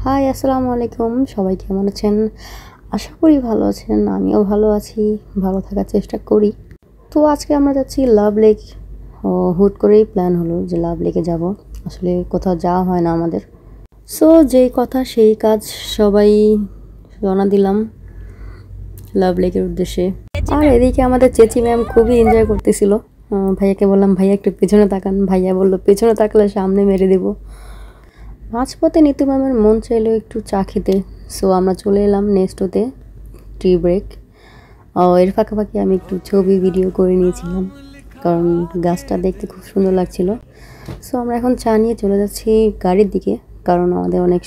High, আসসালামু আলাইকুম। সবাই কেমন আছেন? আশা করি ভালো আছেন। আমিও ভালো আছি, ভালো থাকার চেষ্টা করি। তো আজকে আমরা যাচ্ছি লাভ লেক। হুট করেই প্ল্যান হলো যে লাভ লেকে যাব। আসলে কোথাও যাওয়া হয় না আমাদের। সো যেই কথা সেই কাজ, সবাই রওনা দিলাম লাভ লেকের উদ্দেশ্যে। আর এদিকে আমাদের চেচি ম্যাম খুবই এনজয় করতেছিল। ভাইয়াকে বললাম, ভাইয়া একটু পেছনে তাকান। ভাইয়া বললো, পেছনে তাকালে সামনে মেরে দেবো। মাঝপথে নিতু ম্যামের মন চাইলো একটু চা খেতে। সো আমরা চলে এলাম নেক্সটোতে, টি ব্রেক। এর ফাঁকাফাঁকি আমি একটু ছবি ভিডিও করে নিয়েছিলাম, কারণ গাছটা দেখতে খুব সুন্দর লাগছিল। সো আমরা এখন চা নিয়ে চলে যাচ্ছি গাড়ির দিকে, কারণ আমাদের অনেক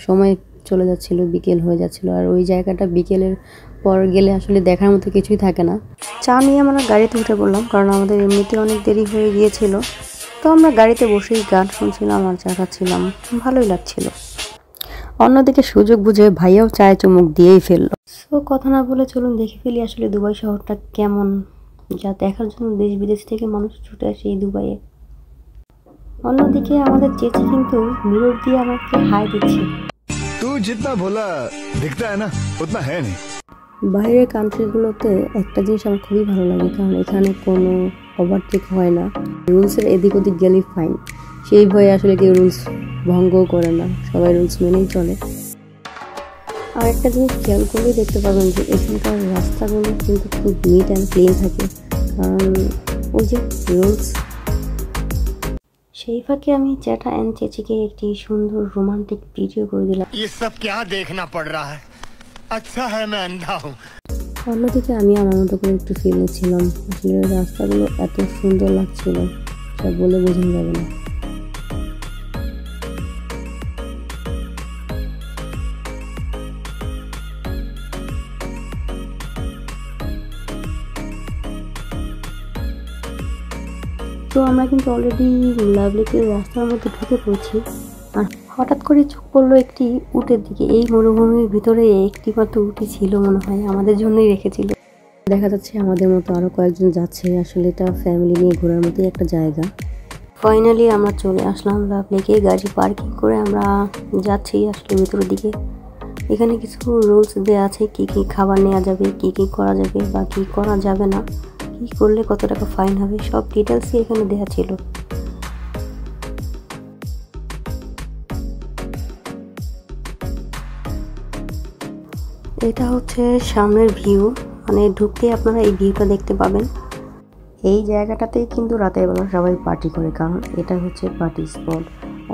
সময় চলে যাচ্ছিল, বিকেল হয়ে যাচ্ছিল। আর ওই জায়গাটা বিকেলের পর গেলে আসলে দেখার মতো কিছুই থাকে না। চা নিয়ে আমরা গাড়িতে উঠে পড়লাম, কারণ আমাদের এমনিতে অনেক দেরি হয়ে গিয়েছিল। তো আমরা গাড়িতে বসেই গান শুনছিলাম আর চা খাচ্ছিলাম, ভালোই লাগছিল। অন্যদিকে সুযোগ বুঝে ভাইয়াও চায়ে চুমুক দিয়েই ফেললো। সো কথা না বলে চলুন দেখে ফেলি আসলে দুবাই শহরটা কেমন, যা দেখার জন্য দেশ বিদেশ থেকে মানুষ ছুটে আসে এই দুবাইয়ে। অন্যদিকে আমাদের চেচি কিন্তু মিরর দিয়ে আমাকে হাই দিচ্ছে। तू जितना भोला दिखता है ना उतना है नहीं। বাইরের কান্ট্রিগুলোতে একটা জিনিস আমার খুবই ভালো লাগে, কারণ এখানে কোনো ওভারটেক হয় না। রুলসের এদিক ওদিক গেলেই ফাইন, সেই ভয়ে আসলে কেউ রুলস ভঙ্গও করে না, সবাই রুলস মেনেই চলে। আর একটা জিনিস খেয়াল করলেই দেখতে পাবেন যে এখানকার রাস্তাগুলো কিন্তু খুব নিট অ্যান্ড ক্লিন থাকে, কারণ ওই যে রুলস। সেই ফাঁকে আমি চ্যাটা অ্যান্ড চেচিকে একটি সুন্দর রোমান্টিক ভিডিও করে দিলাম। ये सब क्या देखना पड़ रहा है? अच्छा है मैं अंधा हूँ। অন্যদিকে আমি আমার মতো করে একটু ফিল নিচ্ছিলাম। আসলে রাস্তাগুলো এত সুন্দর লাগছিল, সব বলে বোঝানো যাবে না। তো আমরা কিন্তু অলরেডি লাভ লেকের রাস্তার মধ্যে ঢুকে পড়ছি। আর হঠাৎ করে চোখ পড়লো একটি উটের দিকে। এই মরুভূমির ভিতরে একটি মাত্র উটি ছিল, মনে হয় আমাদের জন্যই রেখেছিল। দেখা যাচ্ছে আমাদের মতো আরো কয়েকজন যাচ্ছে। আসলে এটা ফ্যামিলি নিয়ে ঘোরার মতোই একটা জায়গা। ফাইনালি আমরা চলে আসলাম লাভ লেকে। গাড়ি পার্কিং করে আমরা যাচ্ছি আসলে ভিতরের দিকে। এখানে কিছু রুলস দেওয়া আছে, কি কি খাবার নেওয়া যাবে, কি কি করা যাবে বা কি করা যাবে না, কি করলে কত টাকা ফাইন হবে, সব ডিটেলসই এখানে দেওয়া ছিল। এটা হচ্ছে সামনের ভিউ, মানে ঢুকতে আপনারা এই ভিউটা দেখতে পাবেন। এই জায়গাটাতেই কিন্তু রাতের বেলা সবাই পার্টি করে, কারণ এটা হচ্ছে পার্টি স্পট।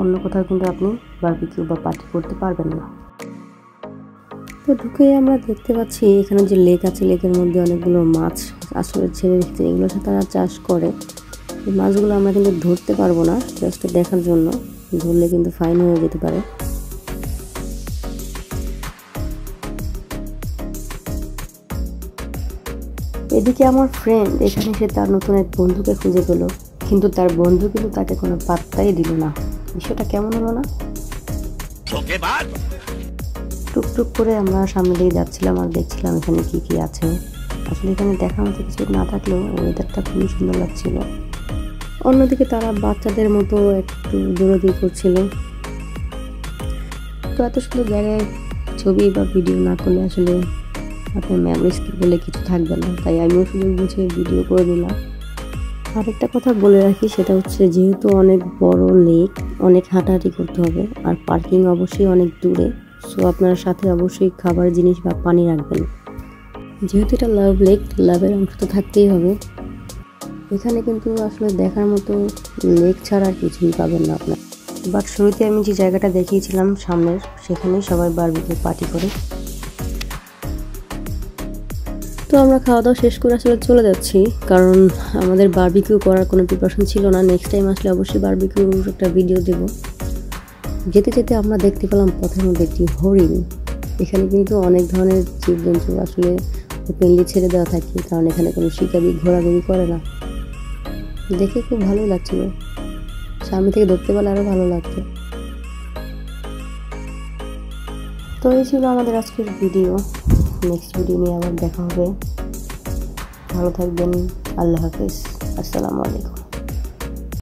অন্য কোথাও কিন্তু আপনি বারবিকিউ বা পার্টি করতে পারবেন না। তো ঢুকে আমরা দেখতে পাচ্ছি এখানে যে লেক আছে, লেকের মধ্যে অনেকগুলো মাছ আসলে ছেড়ে রেখেছে। এগুলোর সাথে তারা চাষ করে। এই মাছগুলো আমরা কিন্তু ধরতে পারবো না, জাস্ট দেখার জন্য। ধরলে কিন্তু ফাইন হয়ে যেতে পারে। এদিকে আমার ফ্রেন্ড এখানে এসে তার নতুন এক বন্ধুকে খুঁজে পেল, কিন্তু তার বন্ধু কিন্তু তাকে কোনো পাত্তাই দিল না। বিষয়টা কেমন হলো না? টুকটুক করে আমরা সামনে দিয়ে যাচ্ছিলাম আর দেখছিলাম এখানে কি কি আছে। আসলে এখানে দেখার মতো কিছু না থাকলেও ওয়েদারটা খুবই সুন্দর লাগছিল। অন্যদিকে তারা বাচ্চাদের মতো একটু দৌড়াদৌড়ি করছিল। তো এত সুন্দর জায়গায় ছবি বা ভিডিও না করলে আসলে আপনার মেমোরিজ বলে কিছু থাকবে না, তাই আমিও সুযোগ বুঝে ভিডিও করে দিলাম। আরেকটা কথা বলে রাখি, সেটা হচ্ছে যেহেতু অনেক বড় লেক, অনেক হাঁটাহাঁটি করতে হবে আর পার্কিং অবশ্যই অনেক দূরে। সো আপনার সাথে অবশ্যই খাবার জিনিস বা পানি রাখবেন। যেহেতু এটা লাভ লেক, লাভের অংশ তো থাকতেই হবে। এখানে কিন্তু আসলে দেখার মতো লেক ছাড়া আর কিছুই পাবেন না আপনার। বাট শুরুতে আমি যে জায়গাটা দেখিয়েছিলাম সামনের, সেখানেই সবাই বারবিকিউ পার্টি করে। তো আমরা খাওয়া দাওয়া শেষ করে আসলে চলে যাচ্ছি, কারণ আমাদের বারবিকিউ করার কোনো প্রিপারেশন ছিল না। নেক্সট টাইম আসলে অবশ্যই বারবিকিউ একটা ভিডিও দেব। যেতে যেতে আমরা দেখতে পেলাম পথের মধ্যে একটি হরিণ। এখানে কিন্তু অনেক ধরনের জীবজন্তু আসলে ওপেনলি ছেড়ে দেওয়া থাকে, কারণ এখানে কোনো শিকারি ঘোরাঘুরি করে না। দেখে খুব ভালোই লাগছিল, সামনে থেকে ধরতে পারলে আরও ভালো লাগতো। তো এই ছিল আমাদের আজকের ভিডিও। নেক্সট ভিডিও নিয়ে আবার দেখা হবে। ভালো থাকবেন। আল্লাহ হাফেজ। আসসালামু আলাইকুম।